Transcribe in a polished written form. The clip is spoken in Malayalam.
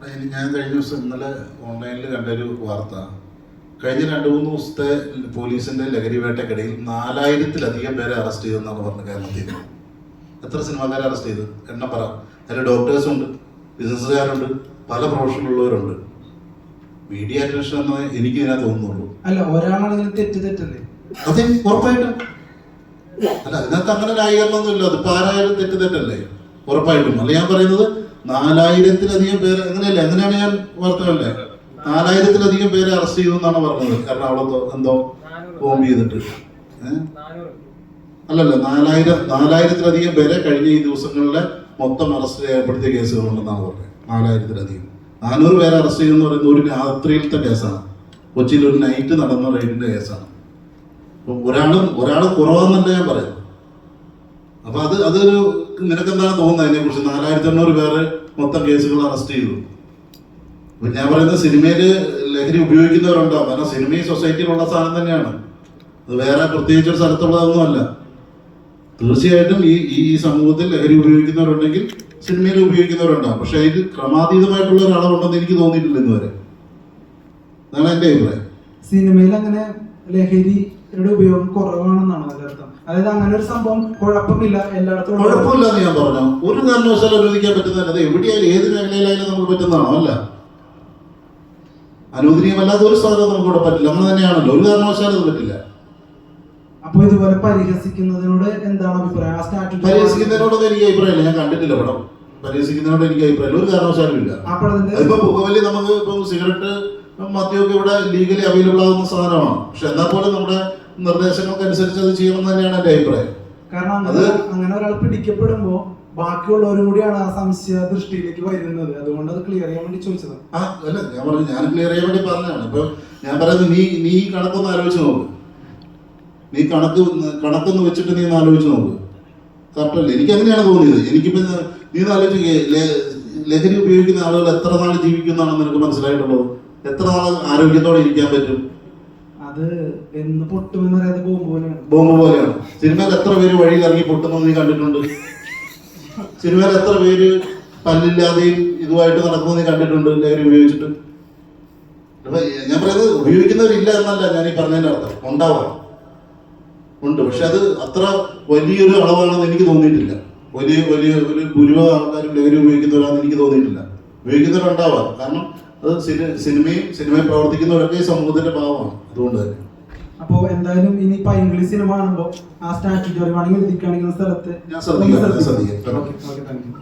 ഞാൻ കഴിഞ്ഞ ദിവസം ഇന്നലെ ഓൺലൈനിൽ കണ്ടൊരു വാർത്ത. കഴിഞ്ഞ 2-3 ദിവസത്തെ പോലീസിന്റെ ലഹരി വേട്ടക്കിടയിൽ 4000-ലധികം പേരെ അറസ്റ്റ് ചെയ്തെന്നാണ് പറഞ്ഞത്. കേരളത്തിൽ എത്ര സിനിമാക്കാരെ അറസ്റ്റ് ചെയ്ത് എണ്ണം പറ. അതിൽ ഡോക്ടേഴ്സുണ്ട്, ബിസിനസ്സുകാരുണ്ട്, പല പ്രൊഫഷനുള്ളവരുണ്ട്. മീഡിയ അറ്റൻഷൻ എന്ന് എനിക്ക് ഇതിനകത്ത് തോന്നുന്നുള്ളൂ. അല്ല, ഒരാളാണെങ്കിൽ തെറ്റല്ലേ? അതെ, ഉറപ്പായിട്ടും. അല്ല, അതിനകത്ത് അങ്ങനെ ന്യായീകരണമൊന്നുമില്ല. അതിപ്പോ ആരായാലും തെറ്റല്ലേ, ഉറപ്പായിട്ടും. അല്ല, ഞാൻ പറയുന്നത് 4000-ലധികം പേര് എങ്ങനെയല്ലേ, എങ്ങനെയാണ് ഞാൻ വാർത്തകളല്ലേ, 4000-ലധികം പേരെ അറസ്റ്റ് ചെയ്തു എന്നാണ് പറഞ്ഞത്. എറണാകുളത്തോ എന്തോ ബോംബ് ചെയ്തിട്ട്. അല്ലല്ല, 4000-ലധികം പേരെ കഴിഞ്ഞ ഈ ദിവസങ്ങളിലെ മൊത്തം അറസ്റ്റ് രേഖപ്പെടുത്തിയ കേസുകളുണ്ടെന്നാണ് പറഞ്ഞത്. 4000-ലധികം. 400 പേരെ അറസ്റ്റ് ചെയ്യുന്ന പറയുന്നത് ഒരു രാത്രിയിലത്തെ കേസാണ്. കൊച്ചിയിൽ ഒരു നൈറ്റ് നടന്ന റെയ്ഡിന്റെ കേസാണ്. അപ്പം ഒരാള് കുറവാന്നല്ല ഞാൻ പറയുന്നത്. അപ്പൊ അതൊരു നിനക്കെന്താണ് തോന്നുന്നത് അതിനെ കുറിച്ച്? 4800 പേര് മൊത്തം കേസുകൾ അറസ്റ്റ് ചെയ്തു. അപ്പൊ ഞാൻ പറയുന്നത് സിനിമയില് ലഹരി ഉപയോഗിക്കുന്നവരുണ്ടാവും. കാരണം സിനിമ ഈ സൊസൈറ്റിയിലുള്ള സാധനം തന്നെയാണ്. അത് വേറെ പ്രത്യേകിച്ചൊരു സ്ഥലത്തുള്ളതൊന്നുമല്ല. തീർച്ചയായിട്ടും ഈ സമൂഹത്തിൽ ലഹരി ഉപയോഗിക്കുന്നവരുണ്ടെങ്കിൽ സിനിമയിൽ ഉപയോഗിക്കുന്നവരുണ്ടാവും. പക്ഷെ അതിൽ ക്രമാതീതമായിട്ടുള്ള ഒരളവുണ്ടെന്ന് എനിക്ക് തോന്നിയിട്ടില്ല ഇന്നുവരെ. അതാണ് എന്റെ അഭിപ്രായം. സിനിമയിൽ അങ്ങനെ ലഹരിയുടെ ഉപയോഗം കുറവാണെന്നാണ് അതിന്റെ അർത്ഥം. അതായത് അങ്ങനെ ഒരു സംഭവം കുഴപ്പമില്ല, എല്ലായിടത്തും കുഴപ്പമില്ലെന്ന് ഞാൻ പറഞ്ഞു. ഒരു കാരണവശാലും അനുവദിക്കാൻ പറ്റുന്നതല്ല. അത് എവിടെയായാലും ഏത് മേഖലയിലായാലും നമുക്ക് പറ്റുന്നതാണോ? അല്ല, അനുവദനീയമല്ലാത്ത ഒരു സാധനം നമുക്കിവിടെ പറ്റില്ല. നമ്മൾ തന്നെയാണല്ലോ. ഒരു കാരണവശാലും അത് പറ്റില്ല. അപ്പൊ ഇതുപോലെ പരിഹസിക്കുന്നതിനോട് എന്താണ് അഭിപ്രായം? പരിഹസിക്കുന്നതിനോടൊന്നും എനിക്ക് അഭിപ്രായമില്ല. ഞാൻ കണ്ടിട്ടില്ല പടം. പരിഹസിക്കുന്നതിനോട് എനിക്ക് അഭിപ്രായമില്ല, ഒരു കാരണവശാലും ഇല്ല. ഇപ്പൊ പുകവലി നമുക്ക് ഇപ്പം സിഗരറ്റ്, മദ്യമൊക്കെ ഇവിടെ ലീഗലി അവൈലബിൾ ആകുന്ന സാധനമാണ്. പക്ഷെ എന്നാൽ പോലും നമ്മുടെ നിർദ്ദേശങ്ങൾക്ക് അനുസരിച്ച് അത് ചെയ്യണം തന്നെയാണ് എന്റെ അഭിപ്രായം. കാരണം അത് അങ്ങനെ ഒരാൾ പിടിക്കപ്പെടുമ്പോ ബാക്കിയുള്ളവരും കൂടിയാണ് ആ സംശയ ദൃഷ്ടിയിലേക്ക് വരുന്നത്. അതുകൊണ്ട് അത് ക്ലിയർ ചെയ്യാൻ വേണ്ടി ചോദിച്ചത്. അല്ല, ഞാൻ പറഞ്ഞു, ഞാൻ ക്ലിയർ ചെയ്യാൻ വേണ്ടി പറഞ്ഞതാണ്. ഇപ്പൊ ഞാൻ പറയുന്നത് നീ കണക്കൊന്ന് ആലോചിച്ച് നോക്ക്. നീ കണക്കൊന്ന് വെച്ചിട്ട് നീ ഒന്ന് ആലോചിച്ച് നോക്ക്. കറക്റ്റല്ലേ? എനിക്ക് അങ്ങനെയാണ് തോന്നിയത്. എനിക്കിപ്പോ നീ ആലോചിച്ച് ലഹരി ഉപയോഗിക്കുന്ന ആളുകൾ എത്ര നാൾ ജീവിക്കുന്നതാണെന്ന് നിനക്ക് മനസ്സിലായിട്ടുള്ളത്? എത്ര നാൾ ആരോഗ്യത്തോടെ ഇരിക്കാൻ പറ്റും? അത് എന്ന് പൊട്ടുമെന്നറിയാതെ ബോംബ് പോലെയാണ്. സിനിമയിൽ എത്ര പേര് വഴിയിൽ ഇറങ്ങി പൊട്ടുന്നത് നീ കണ്ടിട്ടുണ്ട്? സിനിമയിൽ എത്ര പേര് പല്ലില്ലാതെയും ഇതുമായിട്ട് നടക്കുന്നത് നീ കണ്ടിട്ടുണ്ട് ലഹരി ഉപയോഗിച്ചിട്ട്? അപ്പൊ ഞാൻ പറയുന്നത് ഉപയോഗിക്കുന്നവരില്ല എന്നല്ല ഞാൻ ഈ പറഞ്ഞതിന്റെ അർത്ഥം. ഉണ്ടാവാം, ഉണ്ട്. പക്ഷെ അത് അത്ര വലിയൊരു അളവാണെന്ന് എനിക്ക് തോന്നിയിട്ടില്ല. വലിയ ഒരു ഭൂരിഭാഗം ആൾക്കാരും ലഹരി ഉപയോഗിക്കുന്നവരാണെന്ന് എനിക്ക് തോന്നിയിട്ടില്ല. ഉപയോഗിക്കുന്നവരുണ്ടാവാം. കാരണം അത് സിനിമയിൽ പ്രവർത്തിക്കുന്നവരൊക്കെ ഈ സമൂഹത്തിന്റെ ഭാഗമാണ്. അതുകൊണ്ട് തന്നെ അപ്പോ എന്തായാലും ഇനി പൈങ്കിളി സിനിമ കാണുമ്പോ ആ സ്റ്റാറ്റ്യൂട്ടറി വാണിംഗ് എഴുതി കാണിക്കുന്ന സ്ഥലത്ത് ഞാൻ ശ്രദ്ധിക്കാം. Okay, thank you.